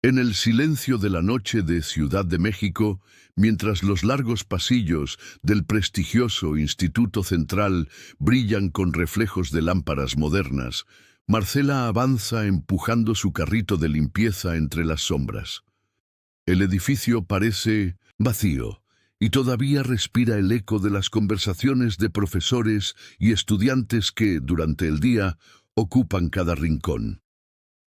En el silencio de la noche de Ciudad de México, mientras los largos pasillos del prestigioso Instituto Central brillan con reflejos de lámparas modernas, Marcela avanza empujando su carrito de limpieza entre las sombras. El edificio parece vacío y todavía respira el eco de las conversaciones de profesores y estudiantes que, durante el día, ocupan cada rincón.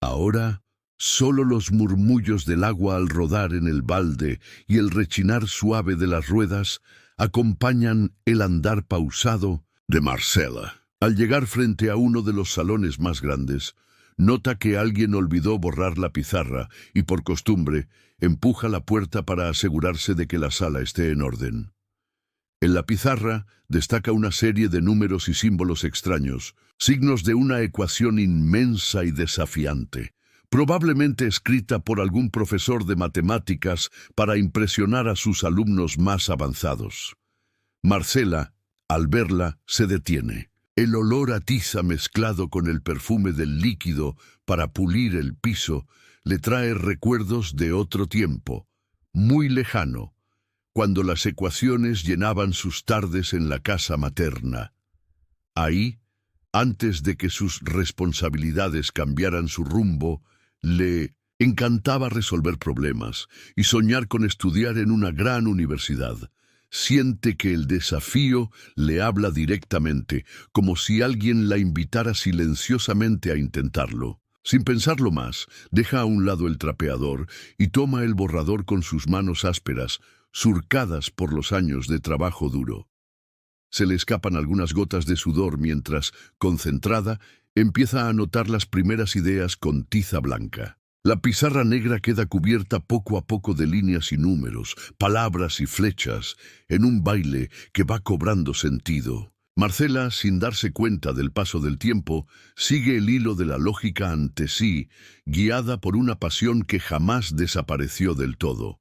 Ahora, solo los murmullos del agua al rodar en el balde y el rechinar suave de las ruedas acompañan el andar pausado de Marcela. Al llegar frente a uno de los salones más grandes, nota que alguien olvidó borrar la pizarra y, por costumbre, empuja la puerta para asegurarse de que la sala esté en orden. En la pizarra destaca una serie de números y símbolos extraños, signos de una ecuación inmensa y desafiante, probablemente escrita por algún profesor de matemáticas para impresionar a sus alumnos más avanzados. Marcela, al verla, se detiene. El olor a tiza mezclado con el perfume del líquido para pulir el piso le trae recuerdos de otro tiempo, muy lejano, cuando las ecuaciones llenaban sus tardes en la casa materna. Ahí, antes de que sus responsabilidades cambiaran su rumbo, le encantaba resolver problemas y soñar con estudiar en una gran universidad. Siente que el desafío le habla directamente, como si alguien la invitara silenciosamente a intentarlo. Sin pensarlo más, deja a un lado el trapeador y toma el borrador con sus manos ásperas, surcadas por los años de trabajo duro. Se le escapan algunas gotas de sudor mientras, concentrada, empieza a anotar las primeras ideas con tiza blanca. La pizarra negra queda cubierta poco a poco de líneas y números, palabras y flechas, en un baile que va cobrando sentido. Marcela, sin darse cuenta del paso del tiempo, sigue el hilo de la lógica ante sí, guiada por una pasión que jamás desapareció del todo.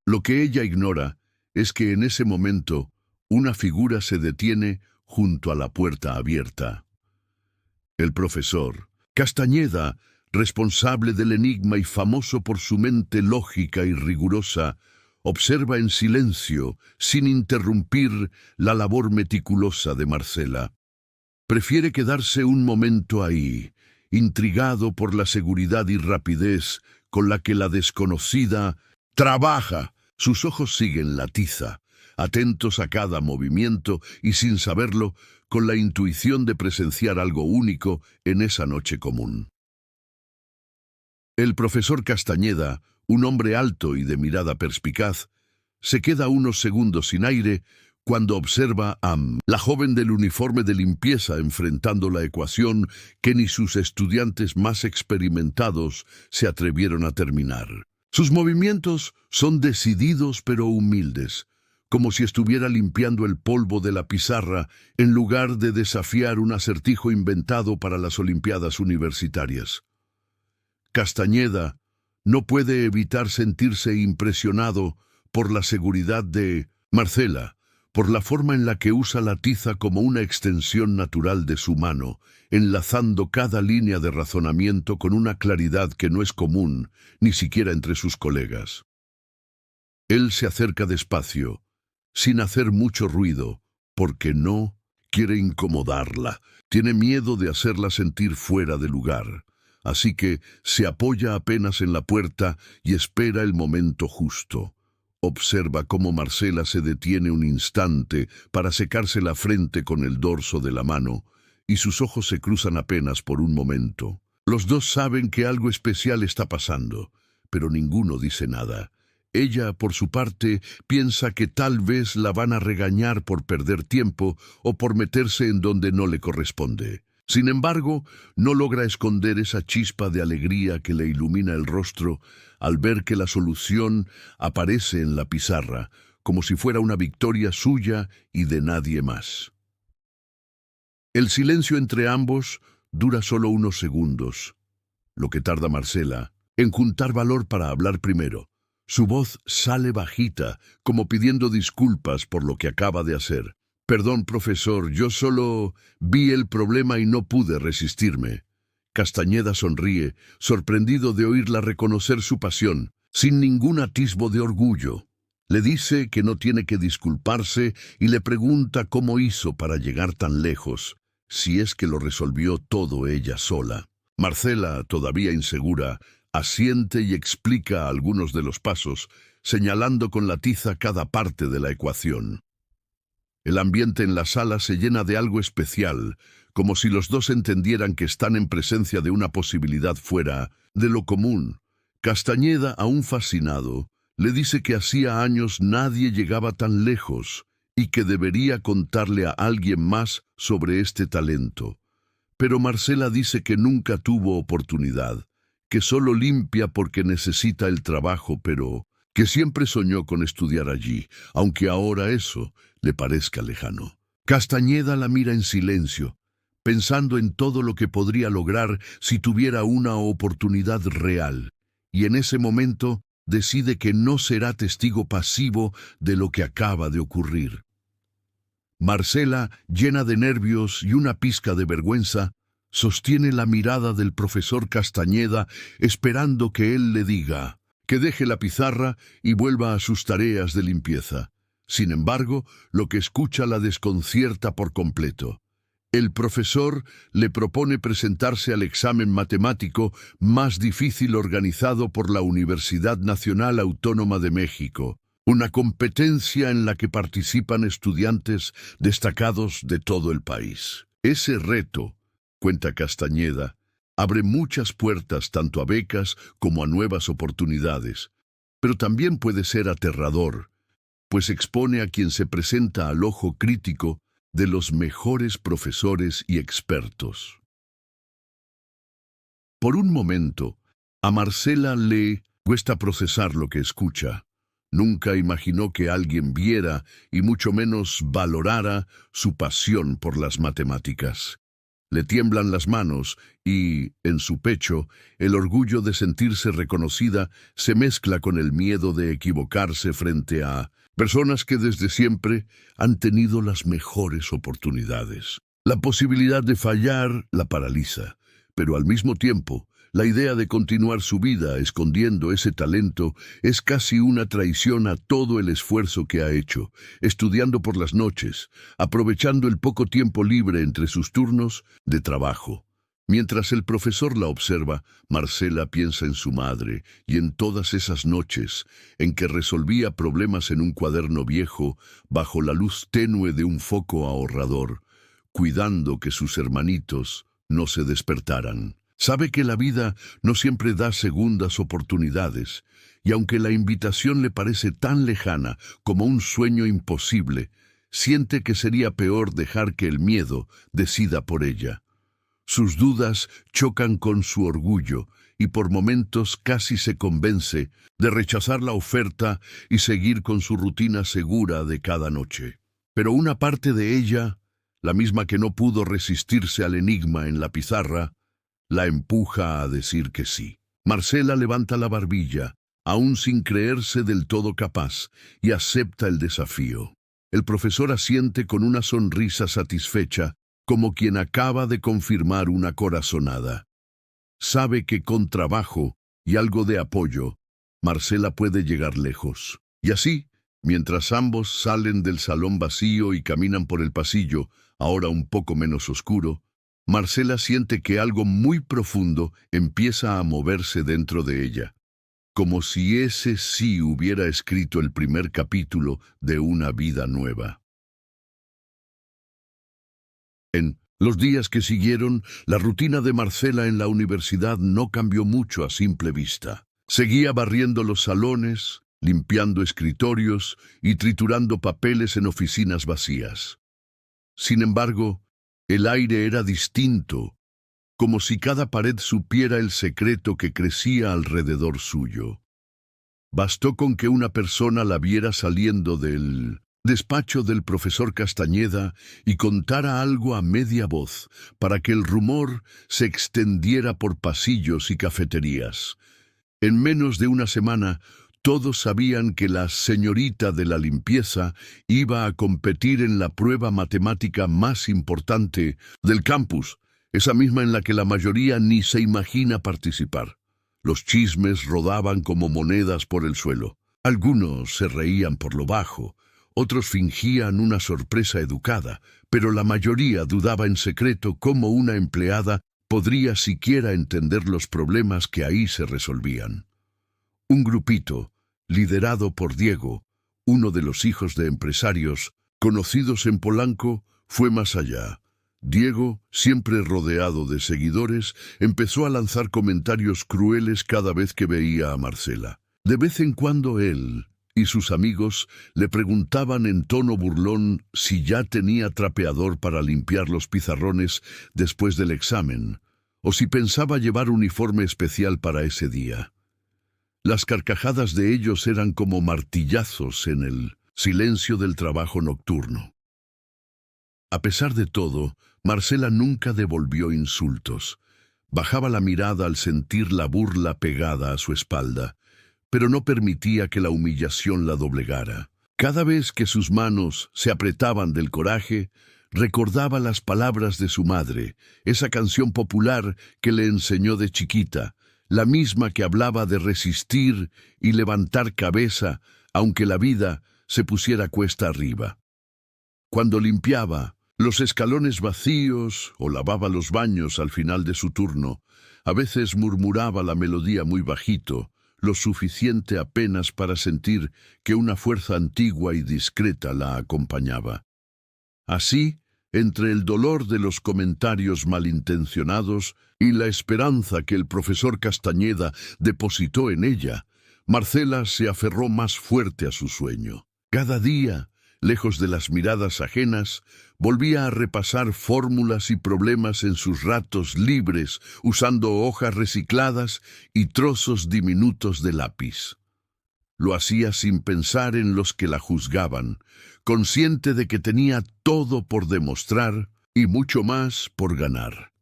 Lo que ella ignora es que en ese momento una figura se detiene junto a la puerta abierta. El profesor Castañeda, responsable del enigma y famoso por su mente lógica y rigurosa, observa en silencio, sin interrumpir, la labor meticulosa de Marcela. Prefiere quedarse un momento ahí, intrigado por la seguridad y rapidez con la que la desconocida trabaja. Sus ojos siguen la tiza, atentos a cada movimiento y, sin saberlo, con la intuición de presenciar algo único en esa noche común. El profesor Castañeda, un hombre alto y de mirada perspicaz, se queda unos segundos sin aire cuando observa a la joven del uniforme de limpieza enfrentando la ecuación que ni sus estudiantes más experimentados se atrevieron a terminar. Sus movimientos son decididos pero humildes, como si estuviera limpiando el polvo de la pizarra en lugar de desafiar un acertijo inventado para las Olimpiadas Universitarias. Castañeda no puede evitar sentirse impresionado por la seguridad de Marcela, por la forma en la que usa la tiza como una extensión natural de su mano, enlazando cada línea de razonamiento con una claridad que no es común, ni siquiera entre sus colegas. Él se acerca despacio, sin hacer mucho ruido, porque no quiere incomodarla, tiene miedo de hacerla sentir fuera de lugar. Así que se apoya apenas en la puerta y espera el momento justo. Observa cómo Marcela se detiene un instante para secarse la frente con el dorso de la mano, y sus ojos se cruzan apenas por un momento. Los dos saben que algo especial está pasando, pero ninguno dice nada. Ella, por su parte, piensa que tal vez la van a regañar por perder tiempo o por meterse en donde no le corresponde. Sin embargo, no logra esconder esa chispa de alegría que le ilumina el rostro al ver que la solución aparece en la pizarra, como si fuera una victoria suya y de nadie más. El silencio entre ambos dura solo unos segundos, lo que tarda Marcela en juntar valor para hablar primero. Su voz sale bajita, como pidiendo disculpas por lo que acaba de hacer. «Perdón, profesor, yo solo vi el problema y no pude resistirme». Castañeda sonríe, sorprendido de oírla reconocer su pasión, sin ningún atisbo de orgullo. Le dice que no tiene que disculparse y le pregunta cómo hizo para llegar tan lejos, si es que lo resolvió todo ella sola. Marcela, todavía insegura, asiente y explica algunos de los pasos, señalando con la tiza cada parte de la ecuación. El ambiente en la sala se llena de algo especial, como si los dos entendieran que están en presencia de una posibilidad fuera de lo común. Castañeda, aún fascinado, le dice que hacía años nadie llegaba tan lejos y que debería contarle a alguien más sobre este talento. Pero Marcela dice que nunca tuvo oportunidad, que solo limpia porque necesita el trabajo, pero que siempre soñó con estudiar allí, aunque ahora eso le parezca lejano. Castañeda la mira en silencio, pensando en todo lo que podría lograr si tuviera una oportunidad real, y en ese momento decide que no será testigo pasivo de lo que acaba de ocurrir. Marcela, llena de nervios y una pizca de vergüenza, sostiene la mirada del profesor Castañeda esperando que él le diga que deje la pizarra y vuelva a sus tareas de limpieza. Sin embargo, lo que escucha la desconcierta por completo. El profesor le propone presentarse al examen matemático más difícil organizado por la Universidad Nacional Autónoma de México, una competencia en la que participan estudiantes destacados de todo el país. Ese reto, cuenta Castañeda, abre muchas puertas tanto a becas como a nuevas oportunidades, pero también puede ser aterrador, pues expone a quien se presenta al ojo crítico de los mejores profesores y expertos. Por un momento, a Marcela le cuesta procesar lo que escucha. Nunca imaginó que alguien viera y mucho menos valorara su pasión por las matemáticas. Le tiemblan las manos y, en su pecho, el orgullo de sentirse reconocida se mezcla con el miedo de equivocarse frente a personas que desde siempre han tenido las mejores oportunidades. La posibilidad de fallar la paraliza, pero al mismo tiempo, la idea de continuar su vida escondiendo ese talento es casi una traición a todo el esfuerzo que ha hecho, estudiando por las noches, aprovechando el poco tiempo libre entre sus turnos de trabajo. Mientras el profesor la observa, Marcela piensa en su madre y en todas esas noches en que resolvía problemas en un cuaderno viejo bajo la luz tenue de un foco ahorrador, cuidando que sus hermanitos no se despertaran. Sabe que la vida no siempre da segundas oportunidades, y aunque la invitación le parece tan lejana como un sueño imposible, siente que sería peor dejar que el miedo decida por ella. Sus dudas chocan con su orgullo y por momentos casi se convence de rechazar la oferta y seguir con su rutina segura de cada noche. Pero una parte de ella, la misma que no pudo resistirse al enigma en la pizarra, la empuja a decir que sí. Marcela levanta la barbilla, aún sin creerse del todo capaz, y acepta el desafío. El profesor asiente con una sonrisa satisfecha, como quien acaba de confirmar una corazonada. Sabe que con trabajo y algo de apoyo, Marcela puede llegar lejos. Y así, mientras ambos salen del salón vacío y caminan por el pasillo, ahora un poco menos oscuro, Marcela siente que algo muy profundo empieza a moverse dentro de ella, como si ese sí hubiera escrito el primer capítulo de una vida nueva. En los días que siguieron, la rutina de Marcela en la universidad no cambió mucho a simple vista. Seguía barriendo los salones, limpiando escritorios y triturando papeles en oficinas vacías. Sin embargo, el aire era distinto, como si cada pared supiera el secreto que crecía alrededor suyo. Bastó con que una persona la viera saliendo del despacho del profesor Castañeda y contara algo a media voz para que el rumor se extendiera por pasillos y cafeterías. En menos de una semana, todos sabían que la señorita de la limpieza iba a competir en la prueba matemática más importante del campus, esa misma en la que la mayoría ni se imagina participar. Los chismes rodaban como monedas por el suelo. Algunos se reían por lo bajo, otros fingían una sorpresa educada, pero la mayoría dudaba en secreto cómo una empleada podría siquiera entender los problemas que ahí se resolvían. Un grupito, liderado por Diego, uno de los hijos de empresarios conocidos en Polanco, fue más allá. Diego, siempre rodeado de seguidores, empezó a lanzar comentarios crueles cada vez que veía a Marcela. De vez en cuando él y sus amigos le preguntaban en tono burlón si ya tenía trapeador para limpiar los pizarrones después del examen, o si pensaba llevar uniforme especial para ese día. Las carcajadas de ellos eran como martillazos en el silencio del trabajo nocturno. A pesar de todo, Marcela nunca devolvió insultos. Bajaba la mirada al sentir la burla pegada a su espalda, pero no permitía que la humillación la doblegara. Cada vez que sus manos se apretaban del coraje, recordaba las palabras de su madre, esa canción popular que le enseñó de chiquita, la misma que hablaba de resistir y levantar cabeza, aunque la vida se pusiera cuesta arriba. Cuando limpiaba los escalones vacíos o lavaba los baños al final de su turno, a veces murmuraba la melodía muy bajito, lo suficiente apenas para sentir que una fuerza antigua y discreta la acompañaba. Así, entre el dolor de los comentarios malintencionados y la esperanza que el profesor Castañeda depositó en ella, Marcela se aferró más fuerte a su sueño. Cada día, lejos de las miradas ajenas, volvía a repasar fórmulas y problemas en sus ratos libres, usando hojas recicladas y trozos diminutos de lápiz. Lo hacía sin pensar en los que la juzgaban, consciente de que tenía todo por demostrar y mucho más por ganar.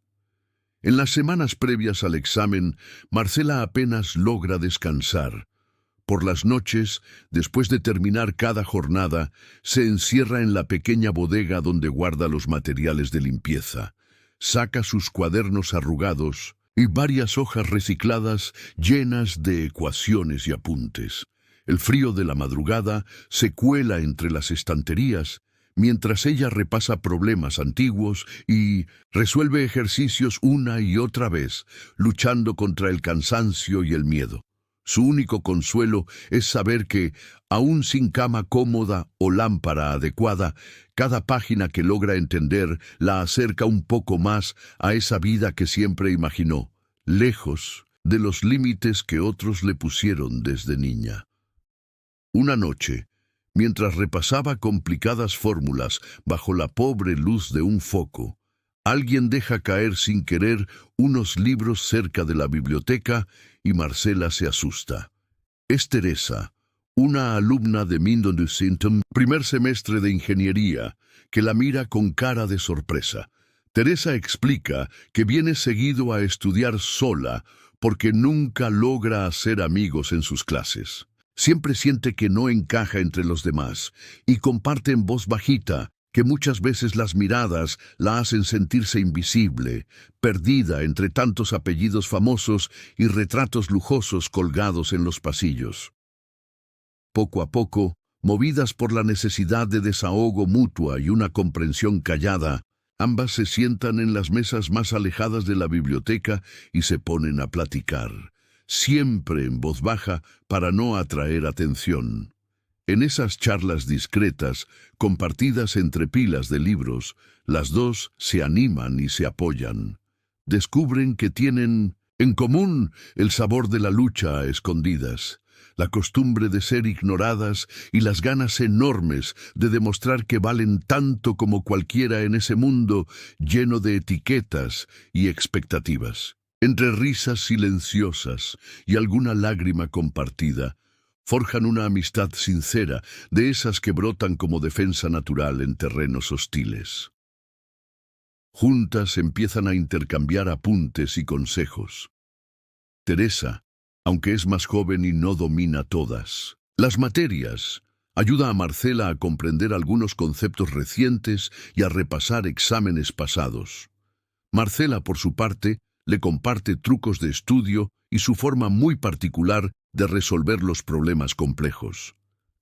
En las semanas previas al examen, Marcela apenas logra descansar. Por las noches, después de terminar cada jornada, se encierra en la pequeña bodega donde guarda los materiales de limpieza. Saca sus cuadernos arrugados y varias hojas recicladas llenas de ecuaciones y apuntes. El frío de la madrugada se cuela entre las estanterías, mientras ella repasa problemas antiguos y resuelve ejercicios una y otra vez, luchando contra el cansancio y el miedo. Su único consuelo es saber que, aún sin cama cómoda o lámpara adecuada, cada página que logra entender la acerca un poco más a esa vida que siempre imaginó, lejos de los límites que otros le pusieron desde niña. Una noche, mientras repasaba complicadas fórmulas bajo la pobre luz de un foco, alguien deja caer sin querer unos libros cerca de la biblioteca y Marcela se asusta. Es Teresa, una alumna de Mindon du Sintum, primer semestre de ingeniería, que la mira con cara de sorpresa. Teresa explica que viene seguido a estudiar sola porque nunca logra hacer amigos en sus clases. Siempre siente que no encaja entre los demás y comparte en voz bajita que muchas veces las miradas la hacen sentirse invisible, perdida entre tantos apellidos famosos y retratos lujosos colgados en los pasillos. Poco a poco, movidas por la necesidad de desahogo mutua y una comprensión callada, ambas se sientan en las mesas más alejadas de la biblioteca y se ponen a platicar, siempre en voz baja para no atraer atención. En esas charlas discretas, compartidas entre pilas de libros, las dos se animan y se apoyan. Descubren que tienen en común el sabor de la lucha a escondidas, la costumbre de ser ignoradas y las ganas enormes de demostrar que valen tanto como cualquiera en ese mundo lleno de etiquetas y expectativas. Entre risas silenciosas y alguna lágrima compartida, forjan una amistad sincera, de esas que brotan como defensa natural en terrenos hostiles. Juntas empiezan a intercambiar apuntes y consejos. Teresa, aunque es más joven y no domina todas las materias, ayuda a Marcela a comprender algunos conceptos recientes y a repasar exámenes pasados. Marcela, por su parte, le comparte trucos de estudio y su forma muy particular de resolver los problemas complejos.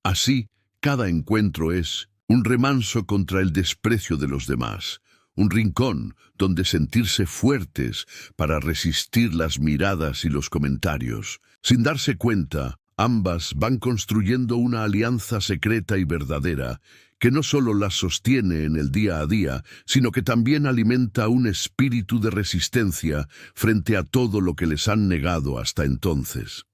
Así, cada encuentro es un remanso contra el desprecio de los demás, un rincón donde sentirse fuertes para resistir las miradas y los comentarios. Sin darse cuenta, ambas van construyendo una alianza secreta y verdadera que no solo las sostiene en el día a día, sino que también alimenta un espíritu de resistencia frente a todo lo que les han negado hasta entonces.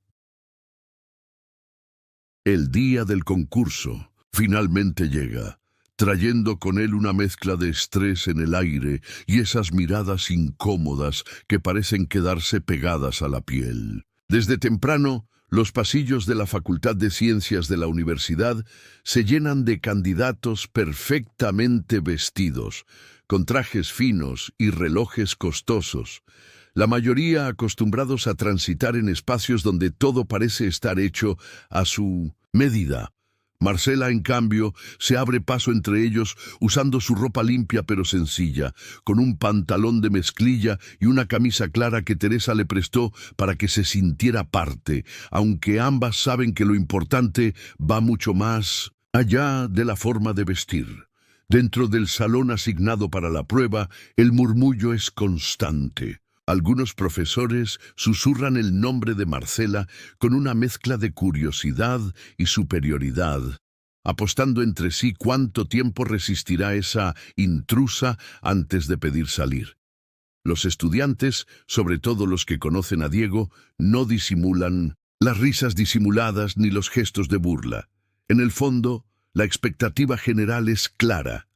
El día del concurso finalmente llega, trayendo con él una mezcla de estrés en el aire y esas miradas incómodas que parecen quedarse pegadas a la piel. Desde temprano, los pasillos de la Facultad de Ciencias de la universidad se llenan de candidatos perfectamente vestidos, con trajes finos y relojes costosos, la mayoría acostumbrados a transitar en espacios donde todo parece estar hecho a su medida. Marcela, en cambio, se abre paso entre ellos usando su ropa limpia pero sencilla, con un pantalón de mezclilla y una camisa clara que Teresa le prestó para que se sintiera parte, aunque ambas saben que lo importante va mucho más allá de la forma de vestir. Dentro del salón asignado para la prueba, el murmullo es constante. Algunos profesores susurran el nombre de Marcela con una mezcla de curiosidad y superioridad, apostando entre sí cuánto tiempo resistirá esa intrusa antes de pedir salir. Los estudiantes, sobre todo los que conocen a Diego, no disimulan las risas disimuladas ni los gestos de burla. En el fondo, la expectativa general es clara.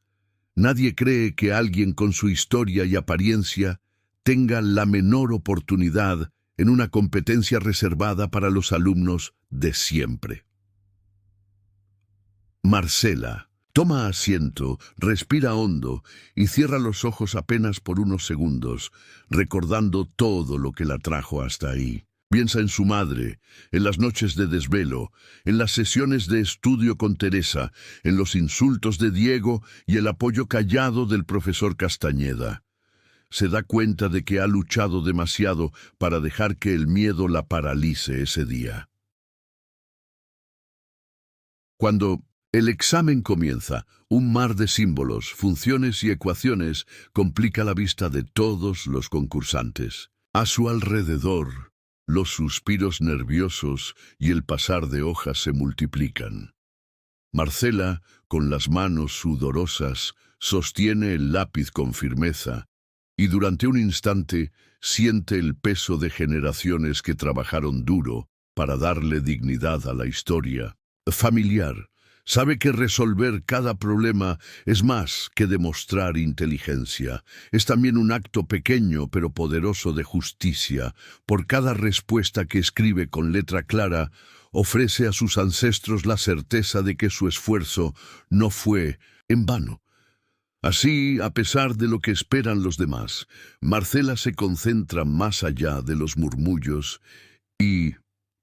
Nadie cree que alguien con su historia y apariencia tenga la menor oportunidad en una competencia reservada para los alumnos de siempre. Marcela toma asiento, respira hondo y cierra los ojos apenas por unos segundos, recordando todo lo que la trajo hasta ahí. Piensa en su madre, en las noches de desvelo, en las sesiones de estudio con Teresa, en los insultos de Diego y el apoyo callado del profesor Castañeda. Se da cuenta de que ha luchado demasiado para dejar que el miedo la paralice ese día. Cuando el examen comienza, un mar de símbolos, funciones y ecuaciones complica la vista de todos los concursantes. A su alrededor, los suspiros nerviosos y el pasar de hojas se multiplican. Marcela, con las manos sudorosas, sostiene el lápiz con firmeza, y durante un instante siente el peso de generaciones que trabajaron duro para darle dignidad a la historia familiar. Sabe que resolver cada problema es más que demostrar inteligencia. Es también un acto pequeño pero poderoso de justicia. Por cada respuesta que escribe con letra clara, ofrece a sus ancestros la certeza de que su esfuerzo no fue en vano. Así, a pesar de lo que esperan los demás, Marcela se concentra más allá de los murmullos y,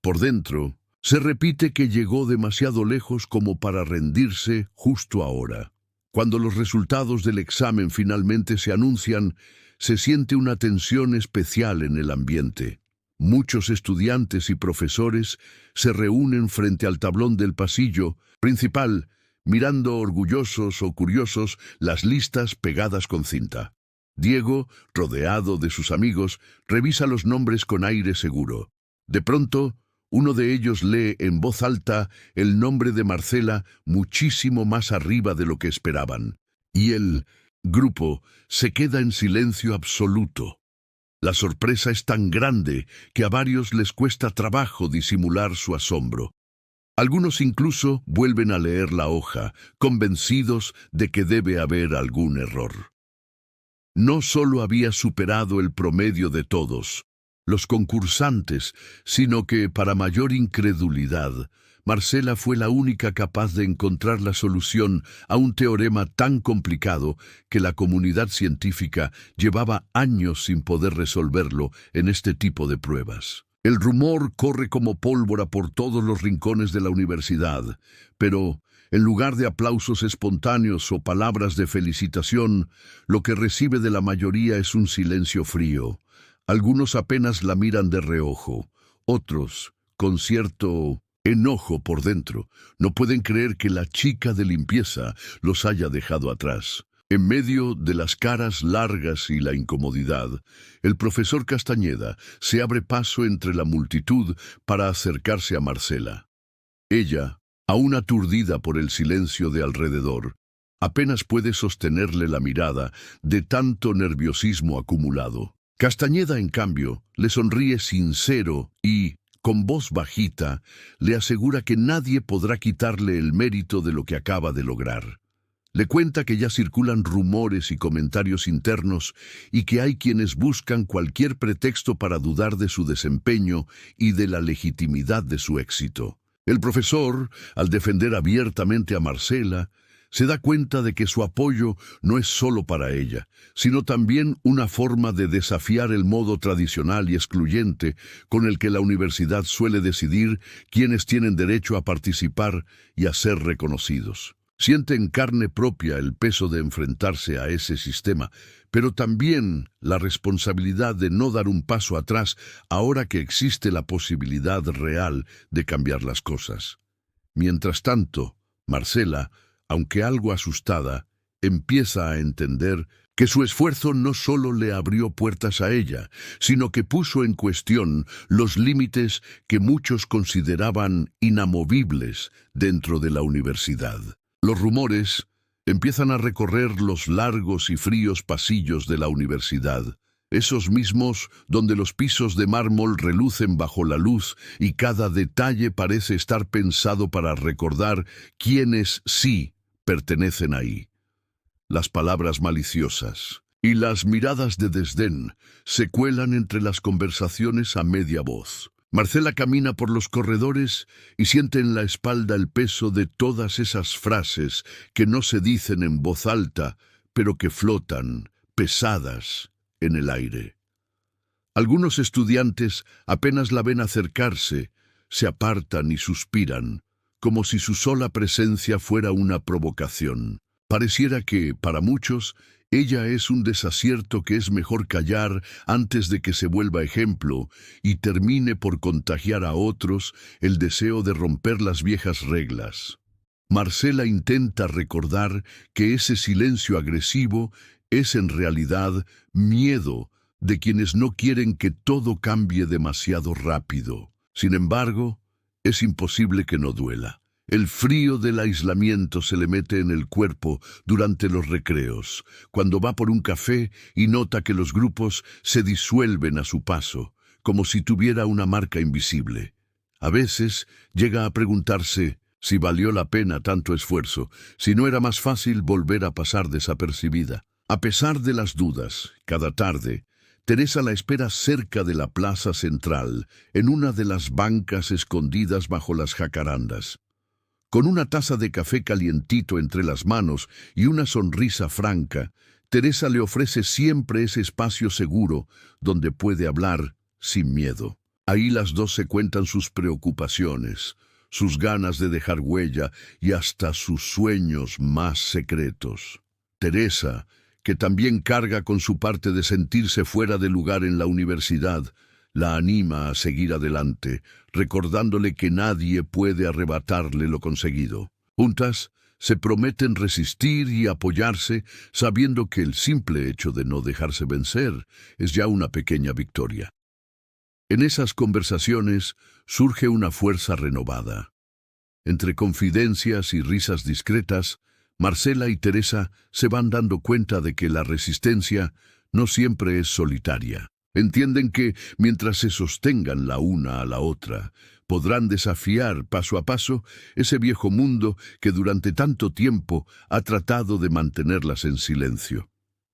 por dentro, se repite que llegó demasiado lejos como para rendirse justo ahora. Cuando los resultados del examen finalmente se anuncian, se siente una tensión especial en el ambiente. Muchos estudiantes y profesores se reúnen frente al tablón del pasillo principal, mirando orgullosos o curiosos las listas pegadas con cinta. Diego, rodeado de sus amigos, revisa los nombres con aire seguro. De pronto, uno de ellos lee en voz alta el nombre de Marcela muchísimo más arriba de lo que esperaban, y el grupo se queda en silencio absoluto. La sorpresa es tan grande que a varios les cuesta trabajo disimular su asombro. Algunos incluso vuelven a leer la hoja, convencidos de que debe haber algún error. No solo había superado el promedio de todos los concursantes, sino que, para mayor incredulidad, Marcela fue la única capaz de encontrar la solución a un teorema tan complicado que la comunidad científica llevaba años sin poder resolverlo en este tipo de pruebas. El rumor corre como pólvora por todos los rincones de la universidad, pero En lugar de aplausos espontáneos o palabras de felicitación, lo que recibe de la mayoría es un silencio frío. Algunos apenas la miran de reojo, otros, con cierto enojo por dentro, no pueden creer que la chica de limpieza los haya dejado atrás. En medio de las caras largas y la incomodidad, el profesor Castañeda se abre paso entre la multitud para acercarse a Marcela. Ella, aún aturdida por el silencio de alrededor, apenas puede sostenerle la mirada de tanto nerviosismo acumulado. Castañeda, en cambio, le sonríe sincero y, con voz bajita, le asegura que nadie podrá quitarle el mérito de lo que acaba de lograr. Le cuenta que ya circulan rumores y comentarios internos y que hay quienes buscan cualquier pretexto para dudar de su desempeño y de la legitimidad de su éxito. El profesor, al defender abiertamente a Marcela, se da cuenta de que su apoyo no es solo para ella, sino también una forma de desafiar el modo tradicional y excluyente con el que la universidad suele decidir quiénes tienen derecho a participar y a ser reconocidos. Siente en carne propia el peso de enfrentarse a ese sistema, pero también la responsabilidad de no dar un paso atrás ahora que existe la posibilidad real de cambiar las cosas. Mientras tanto, Marcela, aunque algo asustada, empieza a entender que su esfuerzo no solo le abrió puertas a ella, sino que puso en cuestión los límites que muchos consideraban inamovibles dentro de la universidad. Los rumores empiezan a recorrer los largos y fríos pasillos de la universidad, esos mismos donde los pisos de mármol relucen bajo la luz y cada detalle parece estar pensado para recordar quiénes sí pertenecen ahí. Las palabras maliciosas y las miradas de desdén se cuelan entre las conversaciones a media voz. Marcela camina por los corredores y siente en la espalda el peso de todas esas frases que no se dicen en voz alta, pero que flotan, pesadas, en el aire. Algunos estudiantes apenas la ven acercarse, se apartan y suspiran, como si su sola presencia fuera una provocación. Pareciera que, para muchos, ella es un desacierto que es mejor callar antes de que se vuelva ejemplo y termine por contagiar a otros el deseo de romper las viejas reglas. Marcela intenta recordar que ese silencio agresivo es en realidad miedo de quienes no quieren que todo cambie demasiado rápido. Sin embargo, es imposible que no duela. El frío del aislamiento se le mete en el cuerpo durante los recreos, cuando va por un café y nota que los grupos se disuelven a su paso, como si tuviera una marca invisible. A veces llega a preguntarse si valió la pena tanto esfuerzo, si no era más fácil volver a pasar desapercibida. A pesar de las dudas, cada tarde, Teresa la espera cerca de la plaza central, en una de las bancas escondidas bajo las jacarandas. Con una taza de café calientito entre las manos y una sonrisa franca, Teresa le ofrece siempre ese espacio seguro donde puede hablar sin miedo. Ahí las dos se cuentan sus preocupaciones, sus ganas de dejar huella y hasta sus sueños más secretos. Teresa, que también carga con su parte de sentirse fuera de lugar en la universidad, la anima a seguir adelante, recordándole que nadie puede arrebatarle lo conseguido. Juntas, se prometen resistir y apoyarse, sabiendo que el simple hecho de no dejarse vencer es ya una pequeña victoria. En esas conversaciones surge una fuerza renovada. Entre confidencias y risas discretas, Marcela y Teresa se van dando cuenta de que la resistencia no siempre es solitaria. Entienden que, mientras se sostengan la una a la otra, podrán desafiar paso a paso ese viejo mundo que durante tanto tiempo ha tratado de mantenerlas en silencio.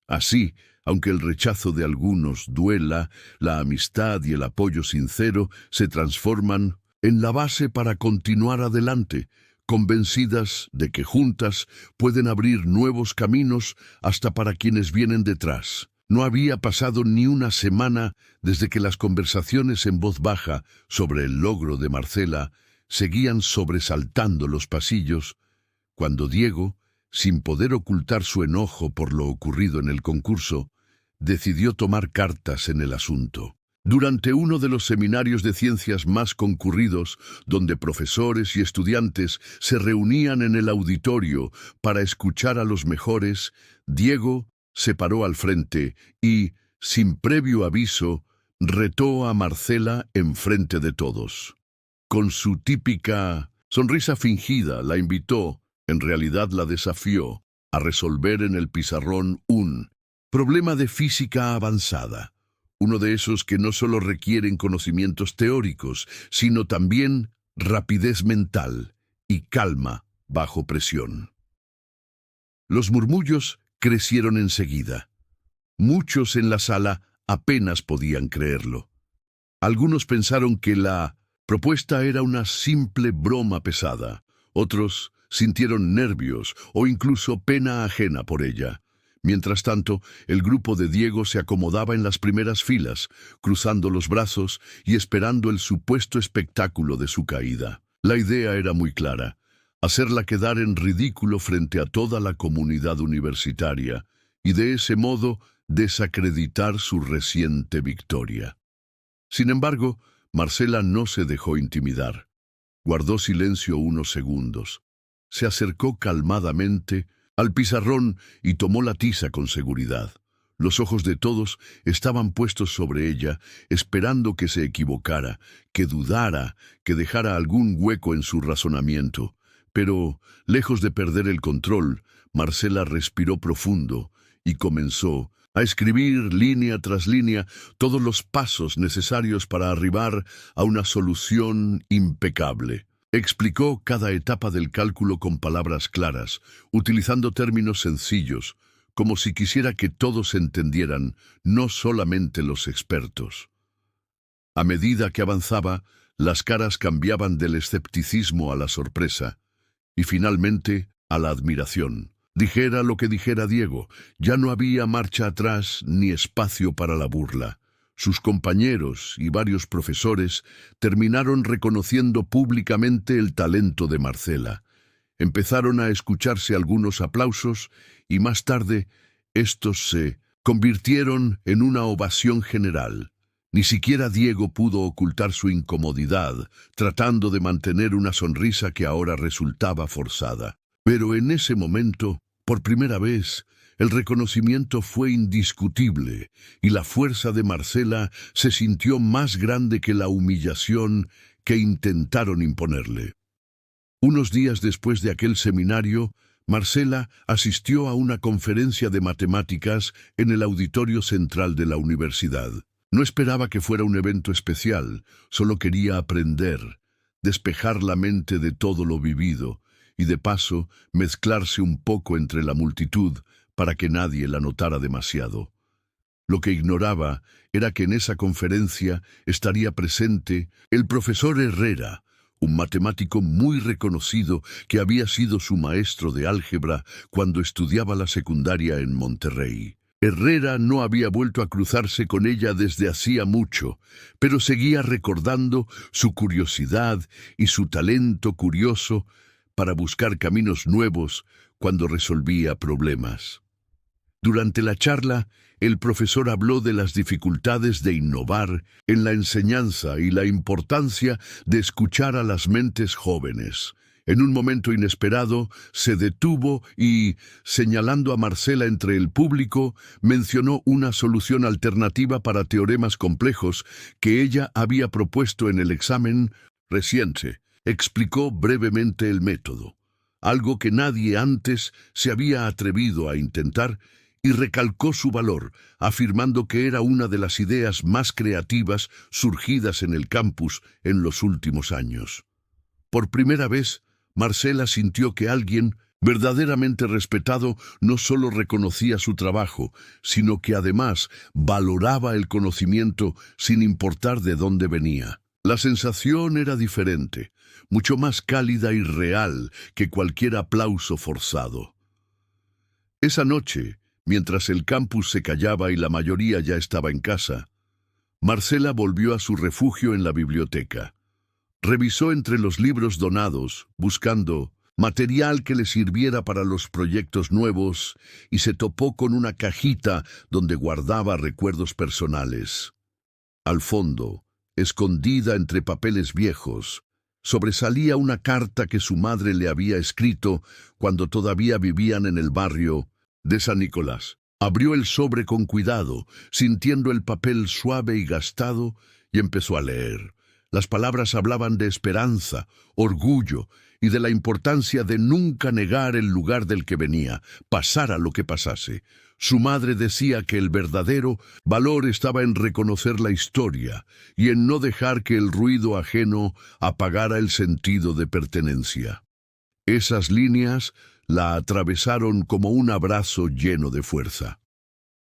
Así, aunque el rechazo de algunos duela, la amistad y el apoyo sincero se transforman en la base para continuar adelante, convencidas de que juntas pueden abrir nuevos caminos hasta para quienes vienen detrás. No había pasado ni una semana desde que las conversaciones en voz baja sobre el logro de Marcela seguían sobresaltando los pasillos, cuando Diego, sin poder ocultar su enojo por lo ocurrido en el concurso, decidió tomar cartas en el asunto. Durante uno de los seminarios de ciencias más concurridos, donde profesores y estudiantes se reunían en el auditorio para escuchar a los mejores, Diego se paró al frente y, sin previo aviso, retó a Marcela enfrente de todos. Con su típica sonrisa fingida, la invitó, en realidad la desafió, a resolver en el pizarrón un problema de física avanzada. Uno de esos que no solo requieren conocimientos teóricos, sino también rapidez mental y calma bajo presión. Los murmullos crecieron enseguida. Muchos en la sala apenas podían creerlo. Algunos pensaron que la propuesta era una simple broma pesada. Otros sintieron nervios o incluso pena ajena por ella. Mientras tanto, el grupo de Diego se acomodaba en las primeras filas, cruzando los brazos y esperando el supuesto espectáculo de su caída. La idea era muy clara: hacerla quedar en ridículo frente a toda la comunidad universitaria y de ese modo desacreditar su reciente victoria. Sin embargo, Marcela no se dejó intimidar. Guardó silencio unos segundos. Se acercó calmadamente al pizarrón y tomó la tiza con seguridad. Los ojos de todos estaban puestos sobre ella, esperando que se equivocara, que dudara, que dejara algún hueco en su razonamiento. Pero, lejos de perder el control, Marcela respiró profundo y comenzó a escribir línea tras línea todos los pasos necesarios para arribar a una solución impecable. Explicó cada etapa del cálculo con palabras claras, utilizando términos sencillos, como si quisiera que todos entendieran, no solamente los expertos. A medida que avanzaba, las caras cambiaban del escepticismo a la sorpresa, y finalmente a la admiración. Dijera lo que dijera Diego, ya no había marcha atrás ni espacio para la burla. Sus compañeros y varios profesores terminaron reconociendo públicamente el talento de Marcela. Empezaron a escucharse algunos aplausos y más tarde estos se convirtieron en una ovación general. Ni siquiera Diego pudo ocultar su incomodidad, tratando de mantener una sonrisa que ahora resultaba forzada. Pero en ese momento, por primera vez, el reconocimiento fue indiscutible y la fuerza de Marcela se sintió más grande que la humillación que intentaron imponerle. Unos días después de aquel seminario, Marcela asistió a una conferencia de matemáticas en el auditorio central de la universidad. No esperaba que fuera un evento especial, solo quería aprender, despejar la mente de todo lo vivido y de paso mezclarse un poco entre la multitud para que nadie la notara demasiado. Lo que ignoraba era que en esa conferencia estaría presente el profesor Herrera, un matemático muy reconocido que había sido su maestro de álgebra cuando estudiaba la secundaria en Monterrey. Herrera no había vuelto a cruzarse con ella desde hacía mucho, pero seguía recordando su curiosidad y su talento curioso para buscar caminos nuevos cuando resolvía problemas. Durante la charla, el profesor habló de las dificultades de innovar en la enseñanza y la importancia de escuchar a las mentes jóvenes. En un momento inesperado, se detuvo y, señalando a Marcela entre el público, mencionó una solución alternativa para teoremas complejos que ella había propuesto en el examen reciente. Explicó brevemente el método, algo que nadie antes se había atrevido a intentar, y recalcó su valor, afirmando que era una de las ideas más creativas surgidas en el campus en los últimos años. Por primera vez, Marcela sintió que alguien verdaderamente respetado no solo reconocía su trabajo, sino que además valoraba el conocimiento sin importar de dónde venía. La sensación era diferente, mucho más cálida y real que cualquier aplauso forzado. Esa noche, mientras el campus se callaba y la mayoría ya estaba en casa, Marcela volvió a su refugio en la biblioteca. Revisó entre los libros donados, buscando material que le sirviera para los proyectos nuevos, y se topó con una cajita donde guardaba recuerdos personales. Al fondo, escondida entre papeles viejos, sobresalía una carta que su madre le había escrito cuando todavía vivían en el barrio de San Nicolás. Abrió el sobre con cuidado, sintiendo el papel suave y gastado, y empezó a leer. Las palabras hablaban de esperanza, orgullo y de la importancia de nunca negar el lugar del que venía, pasara lo que pasase. Su madre decía que el verdadero valor estaba en reconocer la historia y en no dejar que el ruido ajeno apagara el sentido de pertenencia. Esas líneas la atravesaron como un abrazo lleno de fuerza.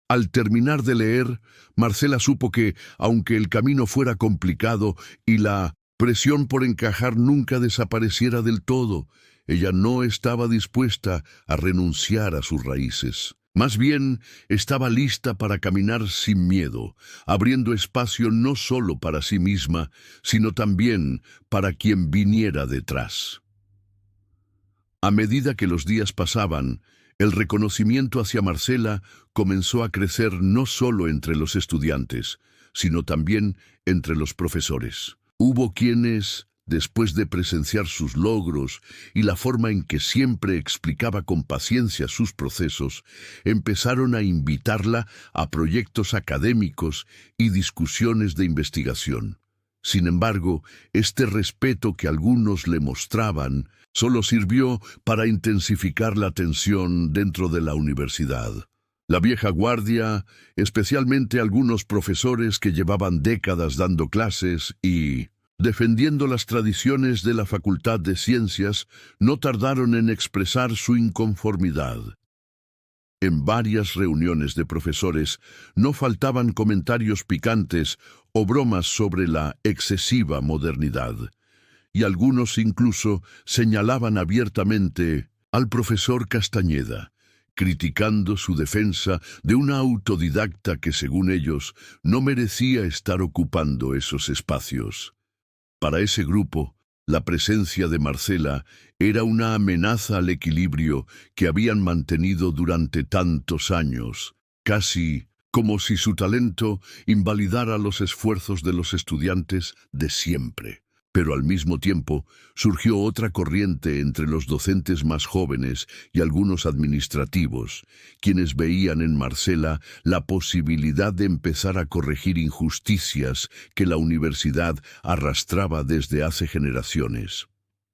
Al terminar de leer, Marcela supo que, aunque el camino fuera complicado y la presión por encajar nunca desapareciera del todo, ella no estaba dispuesta a renunciar a sus raíces. Más bien, estaba lista para caminar sin miedo, abriendo espacio no solo para sí misma, sino también para quien viniera detrás. A medida que los días pasaban, el reconocimiento hacia Marcela comenzó a crecer no solo entre los estudiantes, sino también entre los profesores. Hubo quienes, después de presenciar sus logros y la forma en que siempre explicaba con paciencia sus procesos, empezaron a invitarla a proyectos académicos y discusiones de investigación. Sin embargo, este respeto que algunos le mostraban solo sirvió para intensificar la tensión dentro de la universidad. La vieja guardia, especialmente algunos profesores que llevaban décadas dando clases y defendiendo las tradiciones de la Facultad de Ciencias, no tardaron en expresar su inconformidad. En varias reuniones de profesores no faltaban comentarios picantes o bromas sobre la excesiva modernidad, y algunos incluso señalaban abiertamente al profesor Castañeda, criticando su defensa de una autodidacta que, según ellos, no merecía estar ocupando esos espacios. Para ese grupo, la presencia de Marcela era una amenaza al equilibrio que habían mantenido durante tantos años, casi como si su talento invalidara los esfuerzos de los estudiantes de siempre. Pero al mismo tiempo surgió otra corriente entre los docentes más jóvenes y algunos administrativos, quienes veían en Marcela la posibilidad de empezar a corregir injusticias que la universidad arrastraba desde hace generaciones.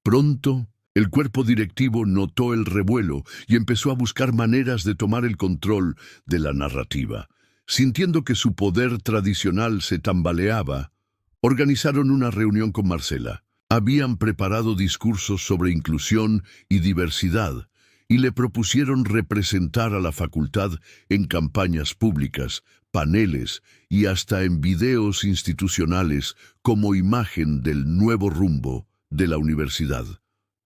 Pronto, el cuerpo directivo notó el revuelo y empezó a buscar maneras de tomar el control de la narrativa. Sintiendo que su poder tradicional se tambaleaba, organizaron una reunión con Marcela. Habían preparado discursos sobre inclusión y diversidad y le propusieron representar a la facultad en campañas públicas, paneles y hasta en videos institucionales como imagen del nuevo rumbo de la universidad.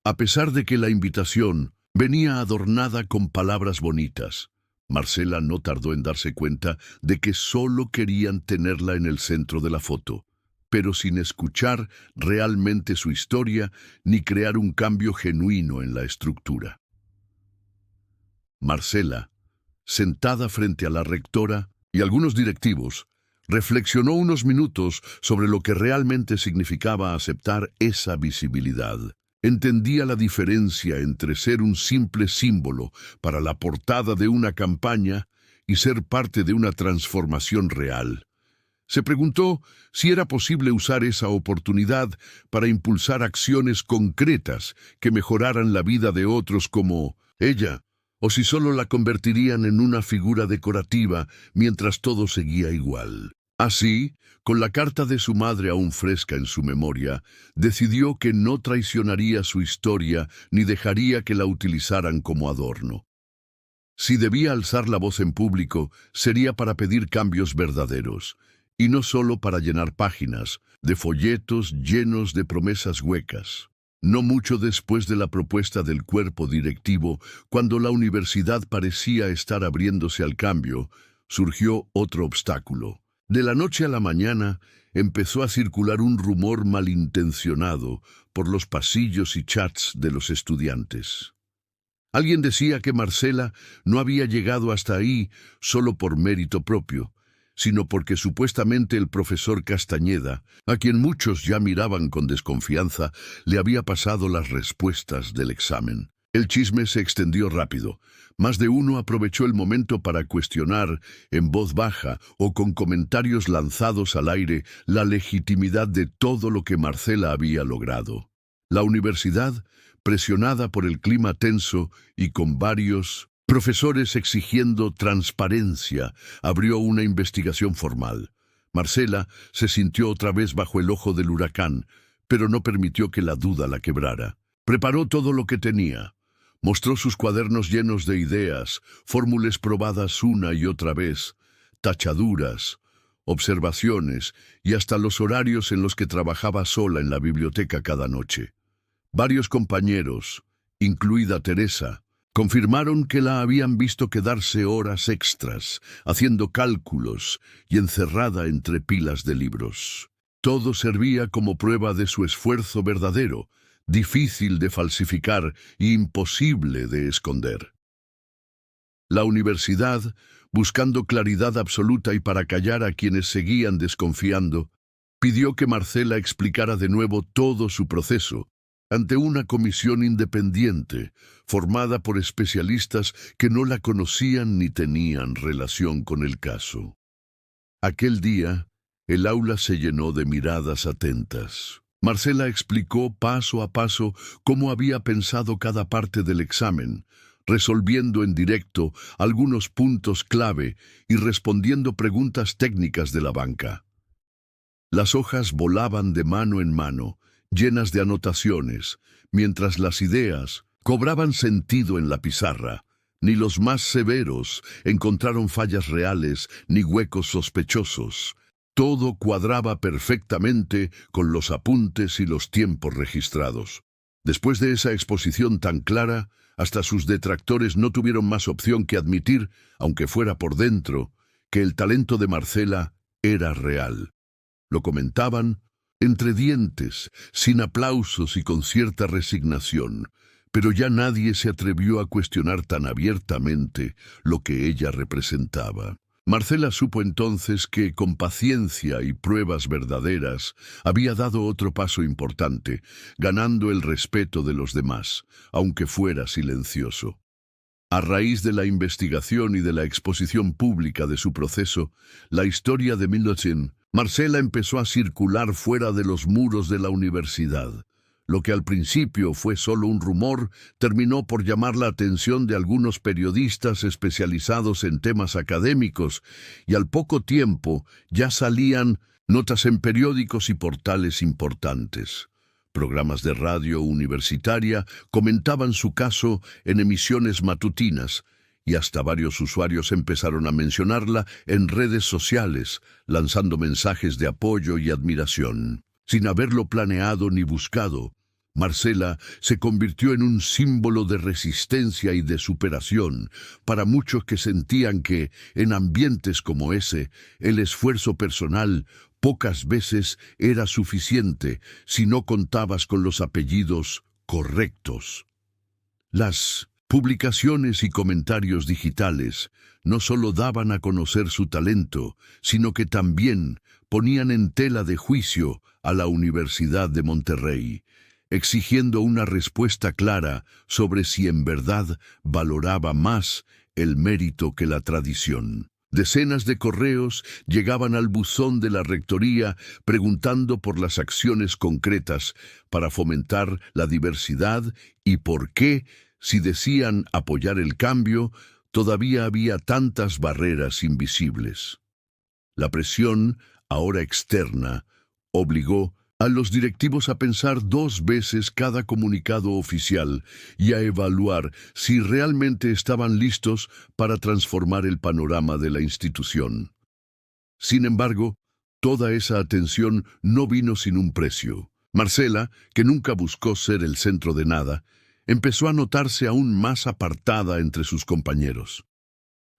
A pesar de que la invitación venía adornada con palabras bonitas, Marcela no tardó en darse cuenta de que solo querían tenerla en el centro de la foto, pero sin escuchar realmente su historia ni crear un cambio genuino en la estructura. Marcela, sentada frente a la rectora y algunos directivos, reflexionó unos minutos sobre lo que realmente significaba aceptar esa visibilidad. Entendía la diferencia entre ser un simple símbolo para la portada de una campaña y ser parte de una transformación real. Se preguntó si era posible usar esa oportunidad para impulsar acciones concretas que mejoraran la vida de otros como ella, o si solo la convertirían en una figura decorativa mientras todo seguía igual. Así, con la carta de su madre aún fresca en su memoria, decidió que no traicionaría su historia ni dejaría que la utilizaran como adorno. Si debía alzar la voz en público, sería para pedir cambios verdaderos, y no solo para llenar páginas de folletos llenos de promesas huecas. No mucho después de la propuesta del cuerpo directivo, cuando la universidad parecía estar abriéndose al cambio, surgió otro obstáculo: De la noche a la mañana empezó a circular un rumor malintencionado por los pasillos y chats de los estudiantes. Alguien decía que Marcela no había llegado hasta ahí solo por mérito propio, sino porque supuestamente el profesor Castañeda, a quien muchos ya miraban con desconfianza, le había pasado las respuestas del examen. El chisme se extendió rápido. Más de uno aprovechó el momento para cuestionar, en voz baja o con comentarios lanzados al aire, la legitimidad de todo lo que Marcela había logrado. La universidad, presionada por el clima tenso y con varios profesores exigiendo transparencia, abrió una investigación formal. Marcela se sintió otra vez bajo el ojo del huracán, pero no permitió que la duda la quebrara. Preparó todo lo que tenía. Mostró sus cuadernos llenos de ideas, fórmulas probadas una y otra vez, tachaduras, observaciones y hasta los horarios en los que trabajaba sola en la biblioteca cada noche. Varios compañeros, incluida Teresa, confirmaron que la habían visto quedarse horas extras, haciendo cálculos y encerrada entre pilas de libros. Todo servía como prueba de su esfuerzo verdadero, difícil de falsificar e imposible de esconder. La universidad, buscando claridad absoluta y para callar a quienes seguían desconfiando, pidió que Marcela explicara de nuevo todo su proceso, ante una comisión independiente, formada por especialistas que no la conocían ni tenían relación con el caso. Aquel día, el aula se llenó de miradas atentas. Marcela explicó paso a paso cómo había pensado cada parte del examen, resolviendo en directo algunos puntos clave y respondiendo preguntas técnicas de la banca. Las hojas volaban de mano en mano, llenas de anotaciones, mientras las ideas cobraban sentido en la pizarra. Ni los más severos encontraron fallas reales ni huecos sospechosos. Todo cuadraba perfectamente con los apuntes y los tiempos registrados. Después de esa exposición tan clara, hasta sus detractores no tuvieron más opción que admitir, aunque fuera por dentro, que el talento de Marcela era real. Lo comentaban entre dientes, sin aplausos y con cierta resignación, pero ya nadie se atrevió a cuestionar tan abiertamente lo que ella representaba. Marcela supo entonces que, con paciencia y pruebas verdaderas, había dado otro paso importante, ganando el respeto de los demás, aunque fuera silencioso. A raíz de la investigación y de la exposición pública de su proceso, la historia de Milocin, Marcela empezó a circular fuera de los muros de la universidad. Lo que al principio fue solo un rumor, terminó por llamar la atención de algunos periodistas especializados en temas académicos, y al poco tiempo ya salían notas en periódicos y portales importantes. Programas de radio universitaria comentaban su caso en emisiones matutinas, y hasta varios usuarios empezaron a mencionarla en redes sociales, lanzando mensajes de apoyo y admiración. Sin haberlo planeado ni buscado, Marcela se convirtió en un símbolo de resistencia y de superación para muchos que sentían que, en ambientes como ese, el esfuerzo personal pocas veces era suficiente si no contabas con los apellidos correctos. Las publicaciones y comentarios digitales no solo daban a conocer su talento, sino que también ponían en tela de juicio a la Universidad de Monterrey, exigiendo una respuesta clara sobre si en verdad valoraba más el mérito que la tradición. Decenas de correos llegaban al buzón de la rectoría preguntando por las acciones concretas para fomentar la diversidad y por qué, si decían apoyar el cambio, todavía había tantas barreras invisibles. La presión, ahora externa, obligó a los directivos a pensar 2 veces cada comunicado oficial y a evaluar si realmente estaban listos para transformar el panorama de la institución. Sin embargo, toda esa atención no vino sin un precio. Marcela, que nunca buscó ser el centro de nada, empezó a notarse aún más apartada entre sus compañeros.